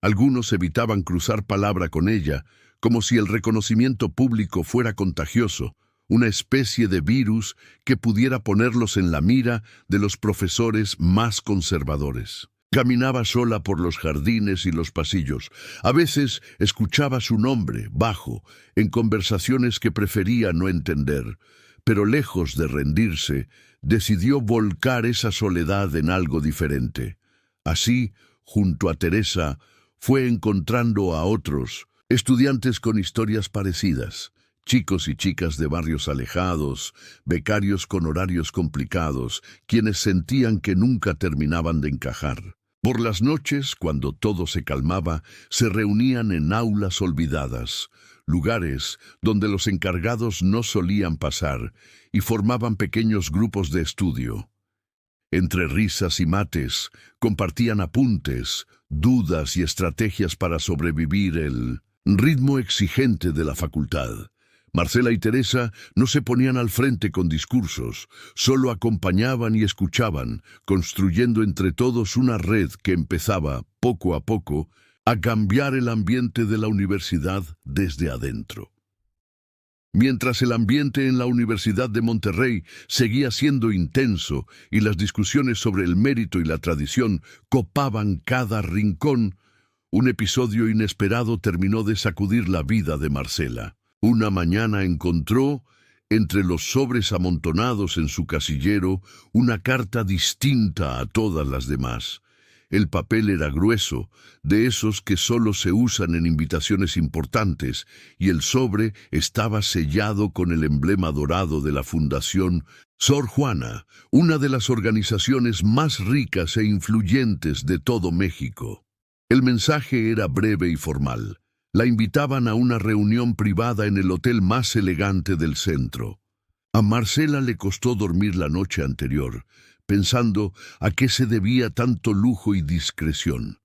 Algunos evitaban cruzar palabra con ella, como si el reconocimiento público fuera contagioso, una especie de virus que pudiera ponerlos en la mira de los profesores más conservadores. Caminaba sola por los jardines y los pasillos. A veces escuchaba su nombre, bajo, en conversaciones que prefería no entender, pero lejos de rendirse, decidió volcar esa soledad en algo diferente. Así, junto a Teresa, fue encontrando a otros, estudiantes con historias parecidas, chicos y chicas de barrios alejados, becarios con horarios complicados, quienes sentían que nunca terminaban de encajar. Por las noches, cuando todo se calmaba, se reunían en aulas olvidadas, lugares donde los encargados no solían pasar, y formaban pequeños grupos de estudio. Entre risas y mates, compartían apuntes, dudas y estrategias para sobrevivir el ritmo exigente de la facultad. Marcela y Teresa no se ponían al frente con discursos, solo acompañaban y escuchaban, construyendo entre todos una red que empezaba, poco a poco, a cambiar el ambiente de la universidad desde adentro. Mientras el ambiente en la Universidad de Monterrey seguía siendo intenso y las discusiones sobre el mérito y la tradición copaban cada rincón, un episodio inesperado terminó de sacudir la vida de Marcela. Una mañana encontró, entre los sobres amontonados en su casillero, una carta distinta a todas las demás. El papel era grueso, de esos que solo se usan en invitaciones importantes, y el sobre estaba sellado con el emblema dorado de la Fundación Sor Juana, una de las organizaciones más ricas e influyentes de todo México. El mensaje era breve y formal. La invitaban a una reunión privada en el hotel más elegante del centro. A Marcela le costó dormir la noche anterior, pensando a qué se debía tanto lujo y discreción.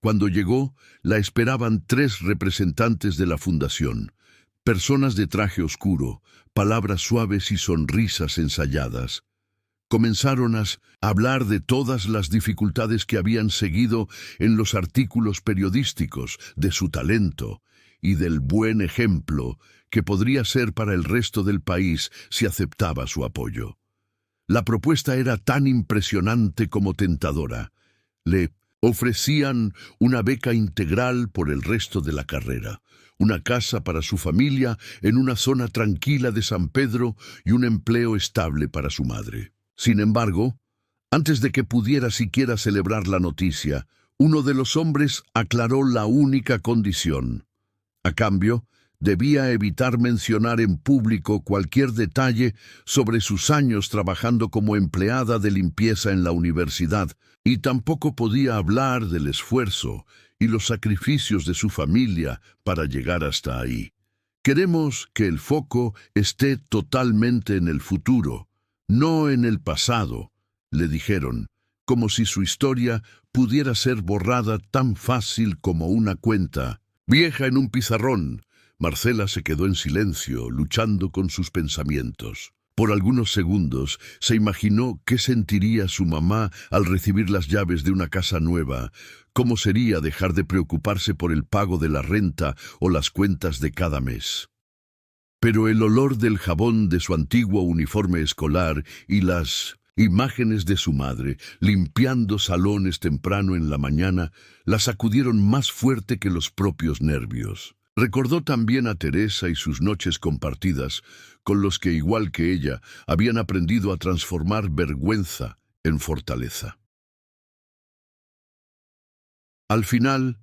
Cuando llegó, la esperaban 3 representantes de la fundación, personas de traje oscuro, palabras suaves y sonrisas ensayadas. Comenzaron a hablar de todas las dificultades que habían seguido en los artículos periodísticos, de su talento y del buen ejemplo que podría ser para el resto del país si aceptaba su apoyo. La propuesta era tan impresionante como tentadora. Le ofrecían una beca integral por el resto de la carrera, una casa para su familia en una zona tranquila de San Pedro y un empleo estable para su madre. Sin embargo, antes de que pudiera siquiera celebrar la noticia, uno de los hombres aclaró la única condición. A cambio, debía evitar mencionar en público cualquier detalle sobre sus años trabajando como empleada de limpieza en la universidad, y tampoco podía hablar del esfuerzo y los sacrificios de su familia para llegar hasta ahí. Queremos que el foco esté totalmente en el futuro, no en el pasado, le dijeron, como si su historia pudiera ser borrada tan fácil como una cuenta vieja en un pizarrón. Marcela se quedó en silencio, luchando con sus pensamientos. Por algunos segundos se imaginó qué sentiría su mamá al recibir las llaves de una casa nueva, cómo sería dejar de preocuparse por el pago de la renta o las cuentas de cada mes. Pero el olor del jabón de su antiguo uniforme escolar y las imágenes de su madre limpiando salones temprano en la mañana la sacudieron más fuerte que los propios nervios. Recordó también a Teresa y sus noches compartidas, con los que, igual que ella, habían aprendido a transformar vergüenza en fortaleza. Al final,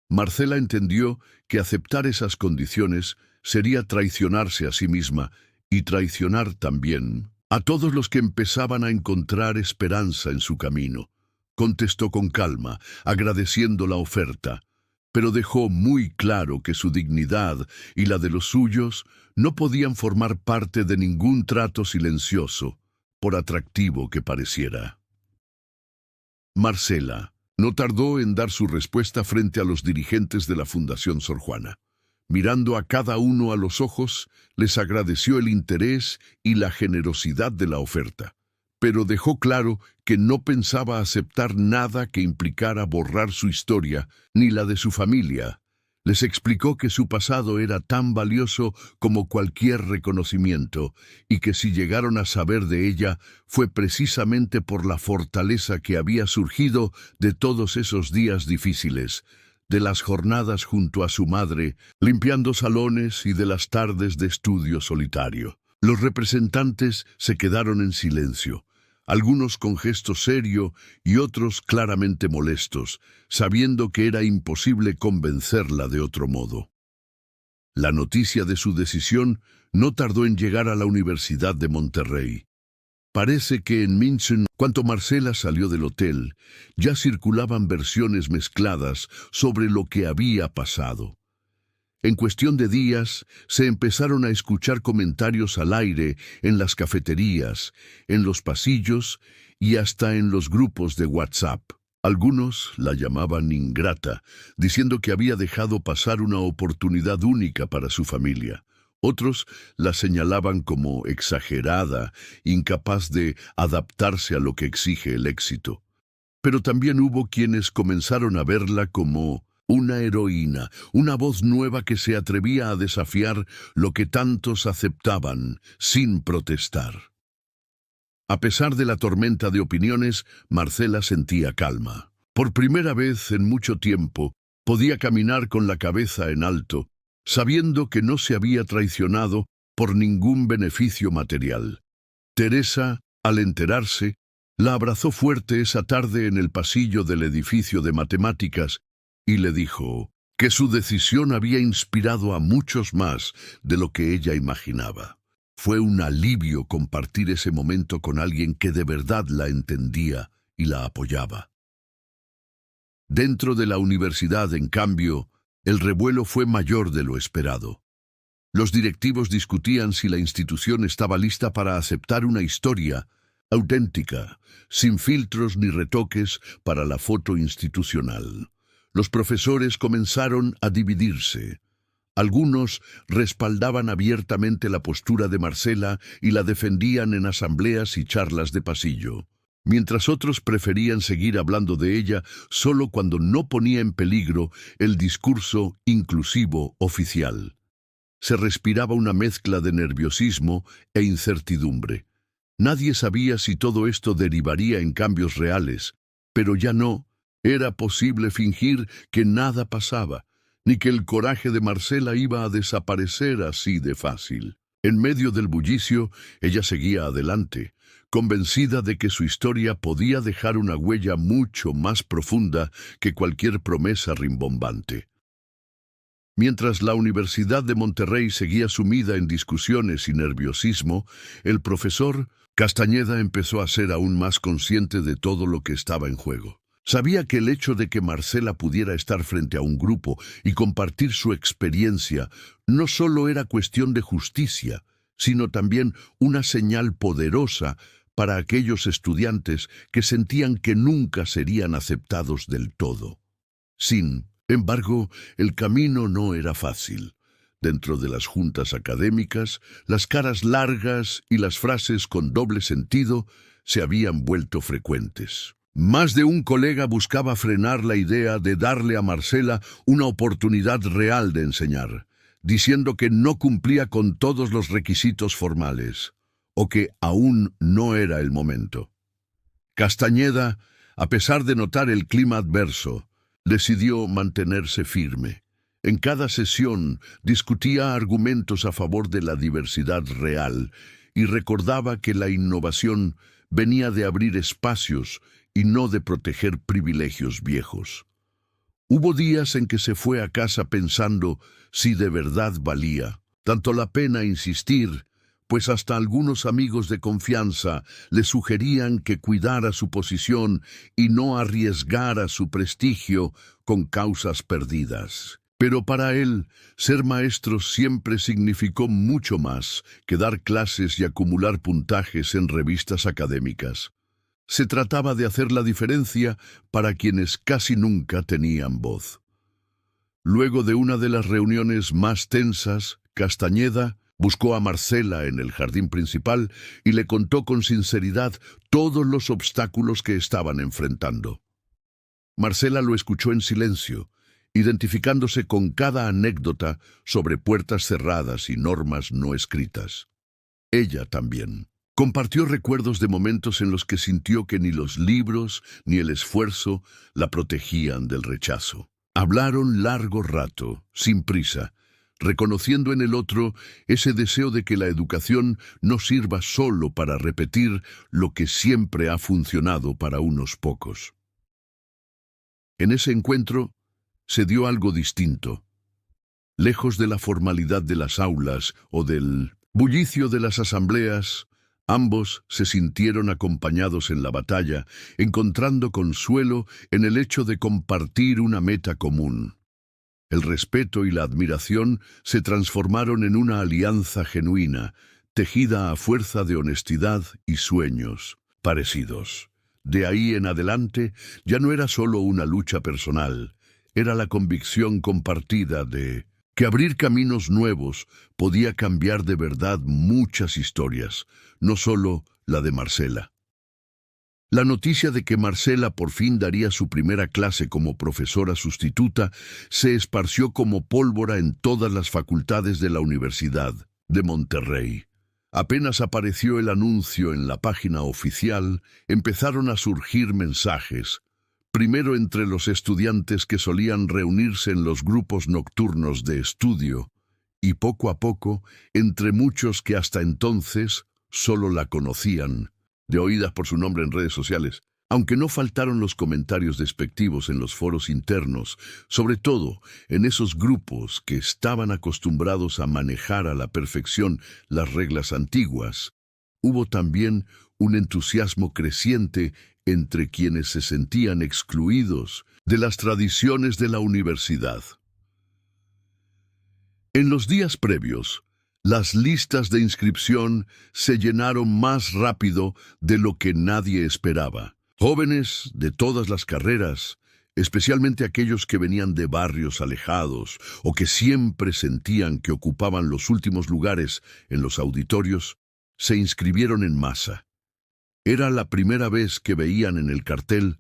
Marcela entendió que aceptar esas condiciones sería traicionarse a sí misma y traicionar también a todos los que empezaban a encontrar esperanza en su camino. Contestó con calma, agradeciendo la oferta, pero dejó muy claro que su dignidad y la de los suyos no podían formar parte de ningún trato silencioso, por atractivo que pareciera. Marcela no tardó en dar su respuesta frente a los dirigentes de la Fundación Sor Juana. Mirando a cada uno a los ojos, les agradeció el interés y la generosidad de la oferta, pero dejó claro que no pensaba aceptar nada que implicara borrar su historia ni la de su familia. Les explicó que su pasado era tan valioso como cualquier reconocimiento y que si llegaron a saber de ella fue precisamente por la fortaleza que había surgido de todos esos días difíciles, de las jornadas junto a su madre, limpiando salones y de las tardes de estudio solitario. Los representantes se quedaron en silencio, algunos con gesto serio y otros claramente molestos, sabiendo que era imposible convencerla de otro modo. La noticia de su decisión no tardó en llegar a la Universidad de Monterrey. Parece que en München, cuando Marcela salió del hotel, ya circulaban versiones mezcladas sobre lo que había pasado. En cuestión de días, se empezaron a escuchar comentarios al aire en las cafeterías, en los pasillos y hasta en los grupos de WhatsApp. Algunos la llamaban ingrata, diciendo que había dejado pasar una oportunidad única para su familia. Otros la señalaban como exagerada, incapaz de adaptarse a lo que exige el éxito. Pero también hubo quienes comenzaron a verla como una heroína, una voz nueva que se atrevía a desafiar lo que tantos aceptaban sin protestar. A pesar de la tormenta de opiniones, Marcela sentía calma. Por primera vez en mucho tiempo, podía caminar con la cabeza en alto, sabiendo que no se había traicionado por ningún beneficio material. Teresa, al enterarse, la abrazó fuerte esa tarde en el pasillo del edificio de matemáticas y le dijo que su decisión había inspirado a muchos más de lo que ella imaginaba. Fue un alivio compartir ese momento con alguien que de verdad la entendía y la apoyaba. Dentro de la universidad, en cambio, el revuelo fue mayor de lo esperado. Los directivos discutían si la institución estaba lista para aceptar una historia auténtica, sin filtros ni retoques para la foto institucional. Los profesores comenzaron a dividirse. Algunos respaldaban abiertamente la postura de Marcela y la defendían en asambleas y charlas de pasillo, mientras otros preferían seguir hablando de ella solo cuando no ponía en peligro el discurso inclusivo oficial. Se respiraba una mezcla de nerviosismo e incertidumbre. Nadie sabía si todo esto derivaría en cambios reales, pero ya no era posible fingir que nada pasaba, ni que el coraje de Marcela iba a desaparecer así de fácil. En medio del bullicio, ella seguía adelante, convencida de que su historia podía dejar una huella mucho más profunda que cualquier promesa rimbombante. Mientras la Universidad de Monterrey seguía sumida en discusiones y nerviosismo, el profesor Castañeda empezó a ser aún más consciente de todo lo que estaba en juego. Sabía que el hecho de que Marcela pudiera estar frente a un grupo y compartir su experiencia no solo era cuestión de justicia, sino también una señal poderosa para aquellos estudiantes que sentían que nunca serían aceptados del todo. Sin embargo, el camino no era fácil. Dentro de las juntas académicas, las caras largas y las frases con doble sentido se habían vuelto frecuentes. Más de un colega buscaba frenar la idea de darle a Marcela una oportunidad real de enseñar, diciendo que no cumplía con todos los requisitos formales, o que aún no era el momento. Castañeda, a pesar de notar el clima adverso, decidió mantenerse firme. En cada sesión discutía argumentos a favor de la diversidad real y recordaba que la innovación venía de abrir espacios y no de proteger privilegios viejos. Hubo días en que se fue a casa pensando si de verdad valía tanto la pena insistir, pues hasta algunos amigos de confianza le sugerían que cuidara su posición y no arriesgara su prestigio con causas perdidas. Pero para él, ser maestro siempre significó mucho más que dar clases y acumular puntajes en revistas académicas. Se trataba de hacer la diferencia para quienes casi nunca tenían voz. Luego de una de las reuniones más tensas, Castañeda buscó a Marcela en el jardín principal y le contó con sinceridad todos los obstáculos que estaban enfrentando. Marcela lo escuchó en silencio identificándose con cada anécdota sobre puertas cerradas y normas no escritas. Ella también compartió recuerdos de momentos en los que sintió que ni los libros ni el esfuerzo la protegían del rechazo. Hablaron largo rato, sin prisa, reconociendo en el otro ese deseo de que la educación no sirva solo para repetir lo que siempre ha funcionado para unos pocos. En ese encuentro se dio algo distinto. Lejos de la formalidad de las aulas o del bullicio de las asambleas, ambos se sintieron acompañados en la batalla, encontrando consuelo en el hecho de compartir una meta común. El respeto y la admiración se transformaron en una alianza genuina, tejida a fuerza de honestidad y sueños parecidos. De ahí en adelante ya no era solo una lucha personal, era la convicción compartida de que abrir caminos nuevos podía cambiar de verdad muchas historias, no solo la de Marcela. La noticia de que Marcela por fin daría su primera clase como profesora sustituta se esparció como pólvora en todas las facultades de la Universidad de Monterrey. Apenas apareció el anuncio en la página oficial, empezaron a surgir mensajes, primero entre los estudiantes que solían reunirse en los grupos nocturnos de estudio, y poco a poco entre muchos que hasta entonces solo la conocían, de oídas por su nombre en redes sociales, aunque no faltaron los comentarios despectivos en los foros internos, sobre todo en esos grupos que estaban acostumbrados a manejar a la perfección las reglas antiguas. Hubo también un entusiasmo creciente entre quienes se sentían excluidos de las tradiciones de la universidad. En los días previos, las listas de inscripción se llenaron más rápido de lo que nadie esperaba. Jóvenes de todas las carreras, especialmente aquellos que venían de barrios alejados o que siempre sentían que ocupaban los últimos lugares en los auditorios, se inscribieron en masa. Era la primera vez que veían en el cartel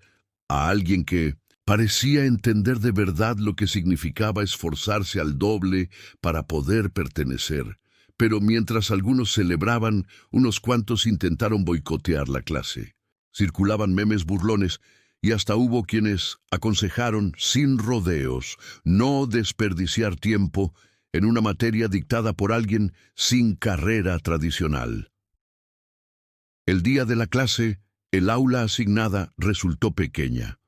a alguien que parecía entender de verdad lo que significaba esforzarse al doble para poder pertenecer. Pero mientras algunos celebraban, unos cuantos intentaron boicotear la clase. Circulaban memes burlones y hasta hubo quienes aconsejaron sin rodeos no desperdiciar tiempo en una materia dictada por alguien sin carrera tradicional. El día de la clase, el aula asignada resultó pequeña.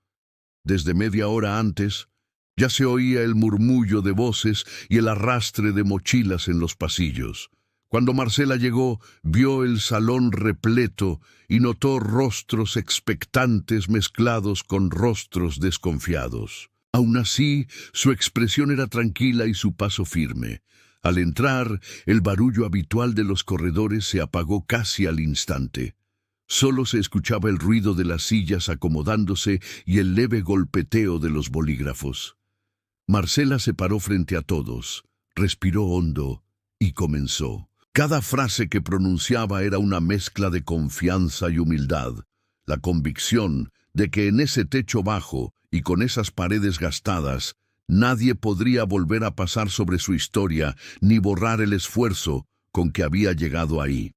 Desde media hora antes, ya se oía el murmullo de voces y el arrastre de mochilas en los pasillos. Cuando Marcela llegó, vio el salón repleto y notó rostros expectantes mezclados con rostros desconfiados. Aún así, su expresión era tranquila y su paso firme. Al entrar, el barullo habitual de los corredores se apagó casi al instante. Solo se escuchaba el ruido de las sillas acomodándose y el leve golpeteo de los bolígrafos. Marcela se paró frente a todos, respiró hondo y comenzó. Cada frase que pronunciaba era una mezcla de confianza y humildad, la convicción de que en ese techo bajo y con esas paredes gastadas, nadie podría volver a pasar sobre su historia ni borrar el esfuerzo con que había llegado ahí.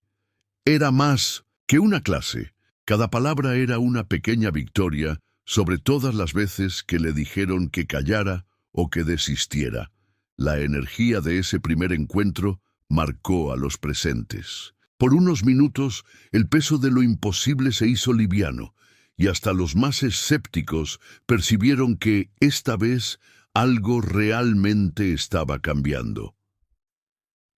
Era más que una clase. Cada palabra era una pequeña victoria sobre todas las veces que le dijeron que callara o que desistiera. La energía de ese primer encuentro marcó a los presentes. Por unos minutos, el peso de lo imposible se hizo liviano, y hasta los más escépticos percibieron que, esta vez, algo realmente estaba cambiando.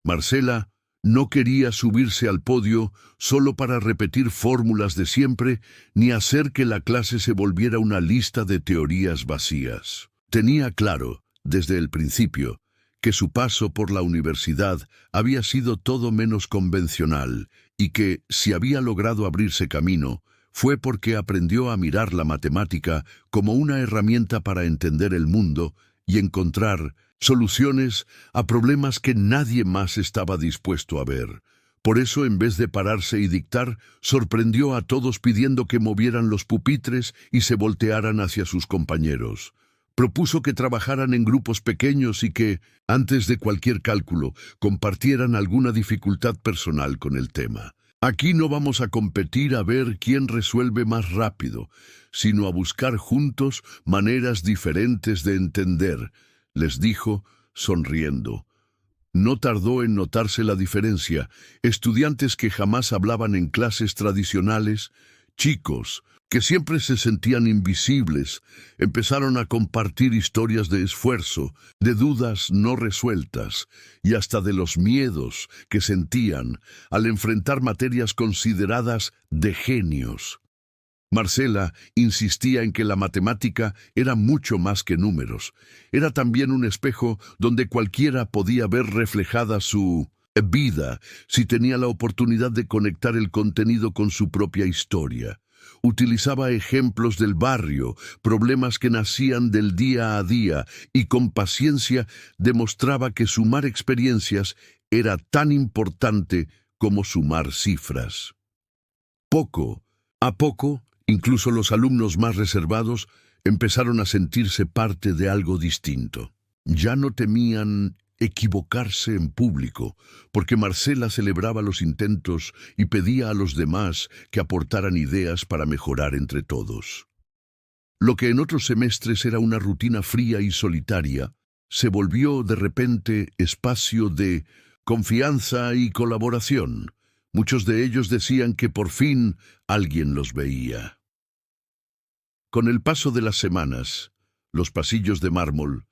Marcela no quería subirse al podio solo para repetir fórmulas de siempre, ni hacer que la clase se volviera una lista de teorías vacías. Tenía claro, desde el principio, que su paso por la universidad había sido todo menos convencional y que, si había logrado abrirse camino, fue porque aprendió a mirar la matemática como una herramienta para entender el mundo y encontrar soluciones a problemas que nadie más estaba dispuesto a ver. Por eso, en vez de pararse y dictar, sorprendió a todos pidiendo que movieran los pupitres y se voltearan hacia sus compañeros. Propuso que trabajaran en grupos pequeños y que, antes de cualquier cálculo, compartieran alguna dificultad personal con el tema. Aquí no vamos a competir a ver quién resuelve más rápido, sino a buscar juntos maneras diferentes de entender, les dijo, sonriendo. No tardó en notarse la diferencia. Estudiantes que jamás hablaban en clases tradicionales, chicos que siempre se sentían invisibles, empezaron a compartir historias de esfuerzo, de dudas no resueltas y hasta de los miedos que sentían al enfrentar materias consideradas de genios. Marcela insistía en que la matemática era mucho más que números. Era también un espejo donde cualquiera podía ver reflejada su vida si tenía la oportunidad de conectar el contenido con su propia historia. Utilizaba ejemplos del barrio, problemas que nacían del día a día, y con paciencia demostraba que sumar experiencias era tan importante como sumar cifras. Poco a poco, incluso los alumnos más reservados empezaron a sentirse parte de algo distinto. Ya no temían equivocarse en público, porque Marcela celebraba los intentos y pedía a los demás que aportaran ideas para mejorar entre todos. Lo que en otros semestres era una rutina fría y solitaria, se volvió de repente espacio de confianza y colaboración. Muchos de ellos decían que por fin alguien los veía. Con el paso de las semanas, los pasillos de mármol,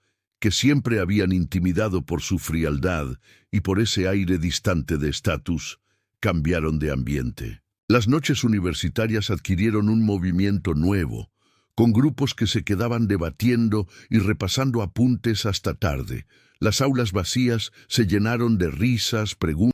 que siempre habían intimidado por su frialdad y por ese aire distante de estatus, cambiaron de ambiente. Las noches universitarias adquirieron un movimiento nuevo, con grupos que se quedaban debatiendo y repasando apuntes hasta tarde. Las aulas vacías se llenaron de risas, preguntas,